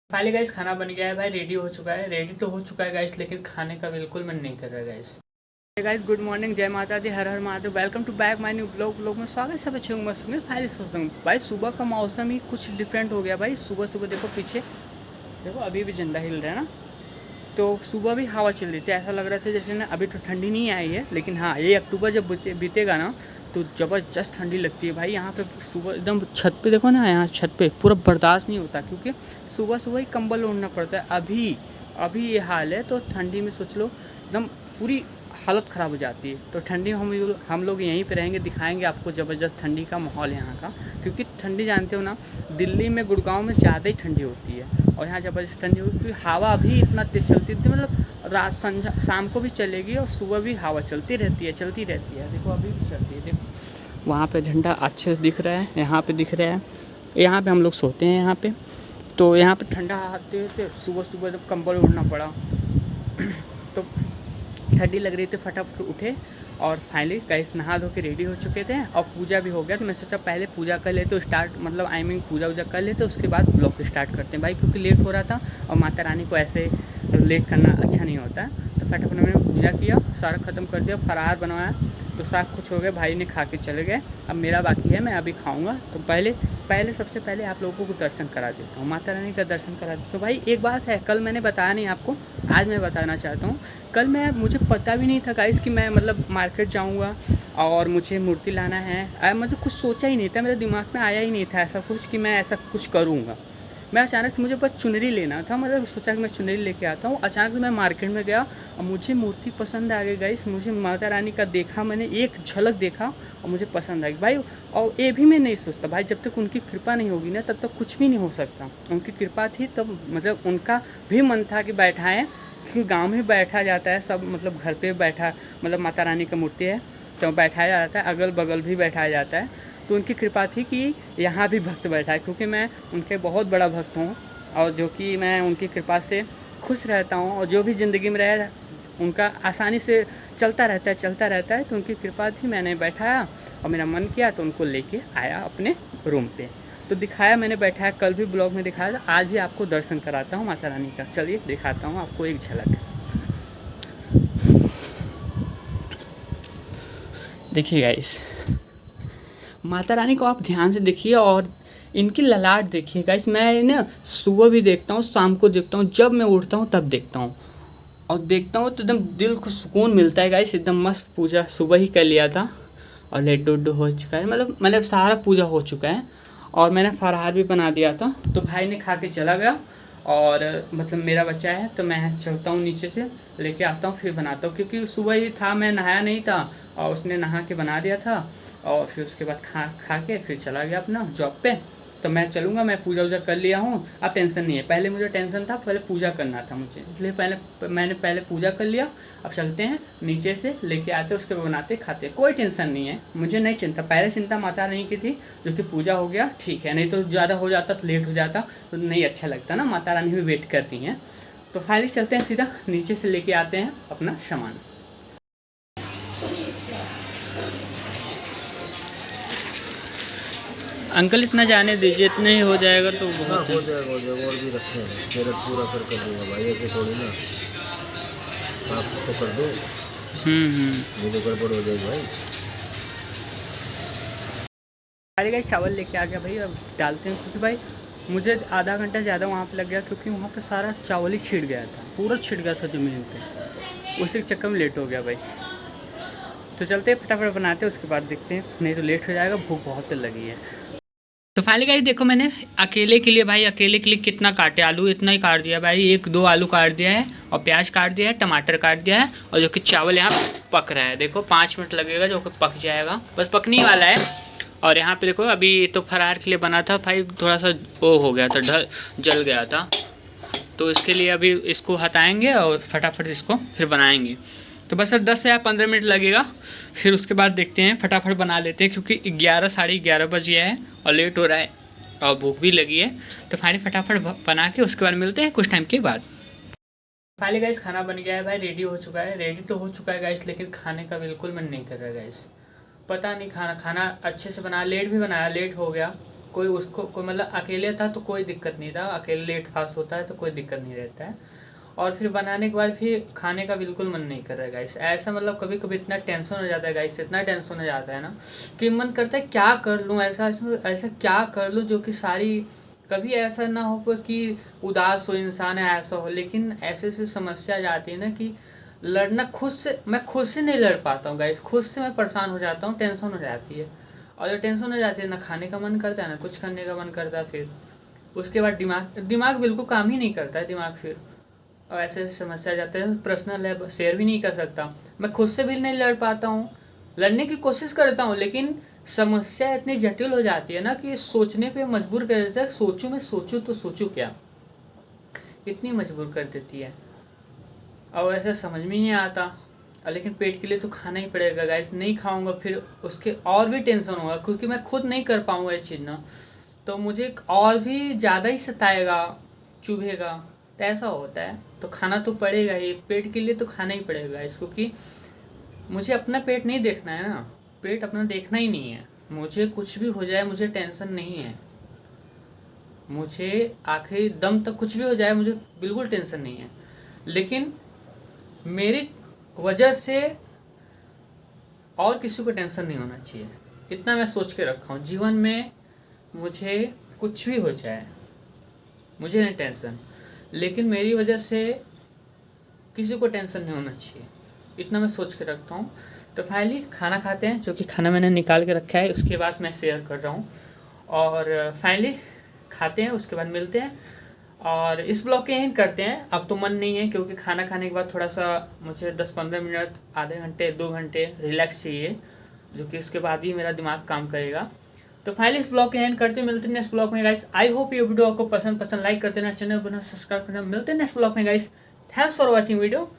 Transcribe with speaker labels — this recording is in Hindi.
Speaker 1: फाइनली गाइस खाना बन गया है भाई, रेडी हो चुका है। रेडी तो हो चुका है गाइस, लेकिन खाने का बिल्कुल मन नहीं कर रहा है गाइस। गाइस गुड मॉर्निंग, जय माता दी, हर हर Mahadev. Welcome to back my new blog में स्वागत है सब अच्छे मौसम में। फाइनली सोच रहा हूँ भाई, सुबह का मौसम ही कुछ डिफरेंट हो गया भाई। सुबह सुबह देखो पीछे, देखो अभी भी झंडा हिल रहा है ना। तो सुबह भी हवा चल रही थी, ऐसा लग रहा था जैसे ना अभी तो ठंडी नहीं आई है, लेकिन हाँ ये अक्टूबर जब बीतेगा ना तो ज़बरदस्त ठंडी लगती है भाई। यहाँ पे सुबह एकदम छत पे देखो ना, यहाँ छत पे पूरा बर्दाश्त नहीं होता, क्योंकि सुबह सुबह ही कंबल ओढ़ना पड़ता है। अभी अभी ये हाल है तो ठंडी में सोच लो एकदम पूरी हालत ख़राब हो जाती है। तो ठंडी में हम लोग यहीं पे रहेंगे, दिखाएंगे आपको ज़बरदस्त ठंडी का माहौल यहाँ का। क्योंकि ठंडी जानते हो ना, दिल्ली में गुड़गांव में ज़्यादा ही ठंडी होती है, और यहाँ ज़बरदस्त ठंडी होती है क्योंकि हवा भी इतना तेज चलती थी। मतलब रात संझा शाम को भी चलेगी और सुबह भी हवा चलती रहती है, चलती रहती है। देखो अभी भी चलती है, देखो वहाँ पे झंडा अच्छे से दिख रहा है, यहाँ पे दिख रहा है। यहाँ पे हम लोग सोते हैं यहाँ पे, तो यहाँ पे ठंडा आते थे। सुबह सुबह जब कंबल ओढ़ना पड़ा तो ठंडी लग रही थी, फटाफट उठे और फाइनली गाइस नहा धो के रेडी हो चुके थे और पूजा भी हो गया। तो मैं सोचा पहले पूजा कर ले तो स्टार्ट, मतलब आई मीन पूजा वूजा कर ले तो उसके बाद ब्लॉग स्टार्ट करते हैं भाई, क्योंकि लेट हो रहा था और माता रानी को ऐसे लेट करना अच्छा नहीं होता है। तो फटाफट मैंने पूजा किया, सारा ख़त्म कर दिया, फरार बनवाया, तो सब कुछ हो गया। भाई ने खा के चले गए, अब मेरा बाकी है, मैं अभी खाऊंगा। तो पहले सबसे पहले आप लोगों को दर्शन करा देता हूँ, माता रानी का दर्शन करा देता हूँ। तो भाई एक बात है, कल मैंने बताया नहीं आपको, आज मैं बताना चाहता हूँ। कल मुझे पता भी नहीं था गाइस कि मैं मतलब मार्केट जाऊँगा और मुझे मूर्ति लाना है। मुझे कुछ सोचा ही नहीं था, मेरे दिमाग में आया ही नहीं था ऐसा कुछ कि मैं ऐसा कुछ करूँगा। मैं अचानक से, मुझे बस चुनरी लेना था, मतलब सोचा कि मैं चुनरी लेके आता हूँ। अचानक से मैं मार्केट में गया और मुझे मूर्ति पसंद आ गई गाइस। मुझे माता रानी का देखा, मैंने एक झलक देखा और मुझे पसंद आ गई भाई। और ये भी मैं नहीं सोचता भाई, जब तक उनकी कृपा नहीं होगी ना तब तक कुछ भी नहीं हो सकता। उनकी कृपा थी तब, मतलब उनका भी मन था कि बैठाएँ, क्योंकि गाँव में बैठा जाता है सब, मतलब घर पे बैठा, मतलब माता रानी का मूर्ति है तो बैठाया जाता है, अगल बगल भी बैठाया जाता है। तो उनकी कृपा थी कि यहाँ भी भक्त बैठा है, क्योंकि मैं उनके बहुत बड़ा भक्त हूँ और जो कि मैं उनकी कृपा से खुश रहता हूँ, और जो भी ज़िंदगी में रहे उनका आसानी से चलता रहता है। तो उनकी कृपा थी, मैंने बैठाया और मेरा मन किया तो उनको लेके आया अपने रूम पे। तो दिखाया मैंने, बैठाया, कल भी ब्लॉग में दिखाया था, आज भी आपको दर्शन कराता हूँ माता रानी का। चलिए दिखाता हूँ आपको एक झलक। देखिए गाइस, माता रानी को आप ध्यान से देखिए और इनकी ललाट देखिए गाइस। मैं ना सुबह भी देखता हूँ, शाम को देखता हूँ, जब मैं उठता हूँ तब देखता हूँ, और देखता हूँ तो एकदम दिल को सुकून मिलता है गाइस। एकदम मस्त पूजा सुबह ही कर लिया था और लड्डू उड्डू हो चुका है, मतलब मैंने सारा पूजा हो चुका है और मैंने फरार भी बना दिया था। तो भाई ने खा के चला गया और मतलब मेरा बच्चा है तो मैं चलता हूँ नीचे से लेके आता हूँ, फिर बनाता हूँ, क्योंकि सुबह ही था, मैं नहाया नहीं था और उसने नहा के बना दिया था। और फिर उसके बाद खा के फिर चला गया अपना जॉब पे। तो मैं चलूँगा, मैं पूजा वूजा कर लिया हूँ, अब टेंशन नहीं है। पहले मुझे टेंशन था, पहले पूजा करना था मुझे, इसलिए मैंने पहले पूजा कर लिया। अब चलते हैं नीचे से लेके आते, उसके बाद बनाते खाते, कोई टेंशन नहीं है, मुझे नहीं चिंता। पहले चिंता माता रानी की थी, जो कि पूजा हो गया ठीक है, नहीं तो ज़्यादा हो जाता तो लेट हो जाता तो नहीं अच्छा लगता ना, माता रानी भी वेट कर रही हैं। तो फाइनली चलते हैं, सीधा नीचे से लेके आते हैं अपना सामान। अंकल इतना जाने दीजिए, इतना ही हो जाएगा तो बहुत
Speaker 2: हो जाएगा और भी रखे हैं, मेरा पूरा कर दूंगा भाई, ऐसे थोड़ी ना आप तो कर दो। ये तो गड़बड़ हो जाएगी भाई।
Speaker 1: सारे का चावल लेके आ गया भाई, अब डालते हैं, क्योंकि भाई मुझे आधा घंटा ज़्यादा वहाँ पे लग गया, क्योंकि वहाँ पे सारा चावल ही छिड़ गया था, पूरा छिड़ गया था ज़मीन पे, उसी के चक्कर में लेट हो गया भाई। तो चलते हैं फटाफट बनाते हैं, उसके बाद देखते हैं, नहीं तो लेट हो जाएगा, भूख बहुत लगी है। तो फाइनली गाइस देखो, मैंने अकेले के लिए कितना काटे, आलू इतना ही काट दिया भाई, 1-2 आलू काट दिया है और प्याज काट दिया है, टमाटर काट दिया है, और जो कि चावल यहाँ पक रहा है। देखो 5 मिनट लगेगा जो कि पक जाएगा, बस पकने ही वाला है। और यहाँ पे देखो, अभी तो फरार के लिए बना था भाई, थोड़ा सा वो हो गया था, जल गया था, तो इसके लिए अभी इसको हटाएंगे और फटाफट इसको फिर बनाएंगे। तो बस 10 से 15 मिनट लगेगा, फिर उसके बाद देखते हैं, फटाफट बना लेते हैं, क्योंकि 11 साढ़े 11 बज गया है और लेट हो रहा है और भूख भी लगी है। तो फाइनली फटाफट बना के उसके बाद मिलते हैं कुछ टाइम के बाद। फाइनली गाइस खाना बन गया है भाई, रेडी हो चुका है, रेडी तो हो चुका है गाइस, लेकिन खाने का बिल्कुल मन नहीं कर रहा है गाइस। पता नहीं, खाना अच्छे से बनाया, लेट भी बनाया, लेट हो गया कोई उसको कोई मतलब अकेले था तो कोई दिक्कत नहीं था, अकेले लेट फास्ट होता है तो कोई दिक्कत नहीं रहता है। और फिर बनाने के बाद फिर खाने का बिल्कुल मन नहीं कर रहा है गाइस। ऐसा मतलब कभी कभी इतना टेंशन हो जाता है गाइस, इतना टेंशन हो जाता है ना कि मन करता है क्या कर लूँ, ऐसा ऐसा क्या कर लूँ जो कि सारी, कभी ऐसा ना हो कि उदास हो इंसान है ऐसा हो, लेकिन ऐसे ऐसी समस्या आ जाती है ना कि लड़ना खुद से, मैं खुद से नहीं लड़ पाता हूँ गाइस, खुद से मैं परेशान हो जाता हूँ, टेंशन हो जाती है। और जब टेंशन हो जाती है ना खाने का मन करता है ना कुछ करने का मन करता है, फिर उसके बाद दिमाग बिल्कुल काम ही नहीं करता है दिमाग फिर। और ऐसे ऐसे समस्या आ जाते हैं, पर्सनल है, शेयर भी नहीं कर सकता, मैं खुद से भी नहीं लड़ पाता हूँ, लड़ने की कोशिश करता हूँ लेकिन समस्या इतनी जटिल हो जाती है ना कि सोचने पे मजबूर कर देता है, सोचूं तो सोचूं क्या, इतनी मजबूर कर देती है। और ऐसा समझ में नहीं आता, लेकिन पेट के लिए तो खाना ही पड़ेगा गाइस, नहीं खाऊंगा फिर उसके और भी टेंशन होगा क्योंकि मैं खुद नहीं कर पाऊंगा ये चीज़ ना, तो मुझे और भी ज़्यादा ही सताएगा, चुभेगा, तो ऐसा होता है। तो खाना तो पड़ेगा ही, पेट के लिए तो खाना ही पड़ेगा इसको, क्योंकि मुझे अपना पेट नहीं देखना है ना, पेट अपना देखना ही नहीं है, मुझे कुछ भी हो जाए मुझे टेंशन नहीं है, मुझे आखिरी दम तक कुछ भी हो जाए मुझे बिल्कुल टेंशन नहीं है, लेकिन मेरी वजह से और किसी को टेंशन नहीं होना चाहिए, इतना मैं सोच के रखा हूँ। जीवन में मुझे कुछ भी हो जाए मुझे नहीं टेंशन, लेकिन मेरी वजह से किसी को टेंशन नहीं होना चाहिए, इतना मैं सोच के रखता हूँ। तो फाइनली खाना खाते हैं, जो कि खाना मैंने निकाल के रखा है, उसके बाद मैं शेयर कर रहा हूँ। और फाइनली खाते हैं, उसके बाद मिलते हैं और इस ब्लॉग के एंड करते हैं। अब तो मन नहीं है क्योंकि खाना खाने के बाद थोड़ा सा मुझे 10-15 मिनट, आधे घंटे, 2 घंटे रिलैक्स चाहिए, जो कि उसके बाद ही मेरा दिमाग काम करेगा। तो फाइनली इस ब्लॉग के एंड करते हैं, मिलते हैं नेक्स्ट ब्लॉग में गाइस। आई होप ये वीडियो आपको पसंद लाइक कर देना, चैनल बना सब्सक्राइब करना। मिलते हैं नेक्स्ट ब्लॉग में guys. Thanks for watching video.